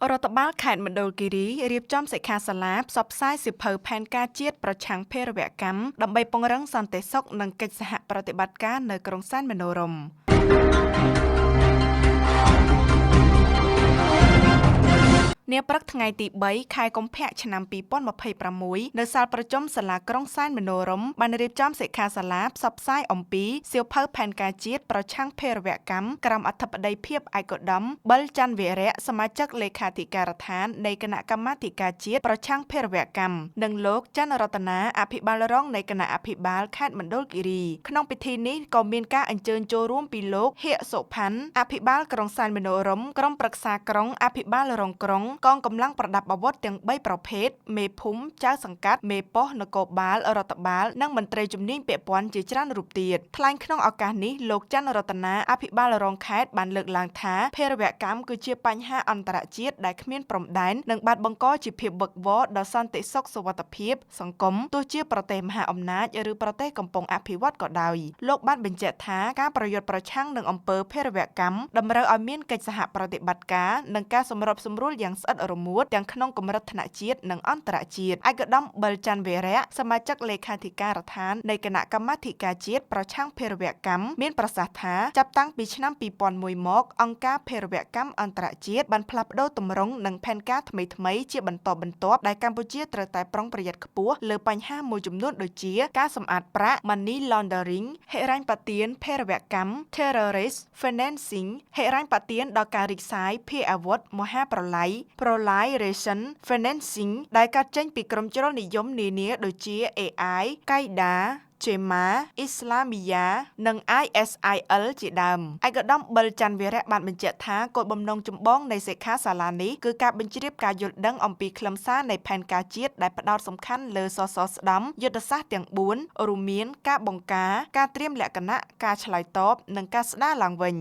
រដ្ឋបាលខេត្តមណ្ឌលគិរីរៀបចំសិក្ខាសាលាផ្សព្វផ្សាយសៀវភៅផែនការជាតិប្រឆាំងភេរវកម្មដើម្បីពង្រឹងសន្តិសុខនិងកិច្ចសហប្រតិបត្តិការនៅក្រុងសែនមនោរម្យនាព្រឹកថ្ងៃទី3ខែកុម្ភៈឆ្នាំ2026នៅសាលប្រជុំសាលាក្រុងសែនមនោរម្យបានរៀបចំសិក្ខាសាលាផ្សព្វផ្សាយអំពីសៀវភៅផែនការជាតិប្រឆាំងភេរវកម្មក្រោមអធិបតីភាពឯកឧត្តមប៊ិលច័ន្ទវីរៈសមាជិកលេខាធិការដ្ឋាននៃគណៈកម្មាធិការជាតិប្រឆាំងភេរវកម្មនិងលោកច័ន្ទរតនាអភិបាលរងនៃគណៈអភិបាលខេត្តមណ្ឌលគិរីក្នុងពិធីនេះក៏មានការអញ្ជើញចូលរួមពីលោកហៀកសុផាន់អភិបាលក្រុងសែនមនោរម្យក្រុមប្រឹក្សាក្រុងអភិបាលរងក្រុងកងកម្លាំងប្រដាប់អាវុធទាំង3ប្រភេទមេភូមិចៅសង្កាត់មេប៉ុស្តិ៍នគរបាលរដ្ឋបាលនិងមន្ត្រីជំនាញពាក់ព័ន្ធជាច្រើនរូបទៀតថ្លែងក្នុងឱកាសនេះលោកច័ន្ទរតនាអភិបាលរងខេត្តបានលើកឡើងថាភេរវកម្មគឺជាបញ្ហាអន្តរជាតិដែលគ្មានព្រំដែននិងបានបង្កជាភាពវឹកវរដល់សន្តិសុខសុវត្ថិភាពសង្គមទោះជាប្រទេសមហាអំណាចឬប្រទេសកំពុងអភិវឌ្ឍក៏ដោយលោកបានបញ្ជាក់ថាការប្រយុទ្ធប្រឆាំងនឹងអំពើភេរវកម្មតម្រូវឲ្យមានកិច្ចសហប្រតិបត្តិការនិងការសម្របសម្រួលយ៉ាងស្អិតរមួតទាំងក្នុងកម្រិតថ្នាក់ជាតិនិងអន្តរជាតិឯកឧត្តមប៊ិលច័ន្ទវីរៈសមាជិកលេខាធិការដ្ឋាននៃគណៈកម្មាធិការជាតិប្រឆាំងភេរវកម្មមានប្រសាសន៍ថាចាប់តាំងពីឆ្នាំ2001មកអង្គការភេរវកម្មអន្តរជាតិបានផ្លាស់ប្តូរទម្រង់និងផែនការថ្មីៗជាបន្តបន្ទាប់ដែលកម្ពុជាត្រូវតែប្រុងប្រយ័ត្នខ្ពស់លើបញ្ហាមួយចំនួនដូចជាការសម្អាតប្រាក់ Money Laundering ហិរញ្ញប្បទានភេរវកម្ម Terrorist Financing ហិរញ្ញប្បទានដល់ការរីកសាយភារអាវុធមហាប្រឡាយ Proliferation Financing ដែលកើតចេញពីក្រុមជ្រុលនិយមនានាដូចជា AI, Qaeda Jemaah Islamiyah និង ISIL ជាដើមឯកឧត្តមប៊ិលច័ន្ទវីរៈបានបញ្ជាក់ថាគោលបំណងចម្បងនៃសិក្ខាសាលានេះគឺការបញ្ជ្រាបការយល់ដឹងអំពីខ្លឹមសារនៃផែនការជាតិដែលផ្ដោតសំខាន់លើសសរស្តម្ភយុទ្ធសាស្ត្រទាំង4រួមមានការបង្ការការត្រៀមលក្ខណៈការឆ្លើយតបនិងការស្ដារឡើងវិញ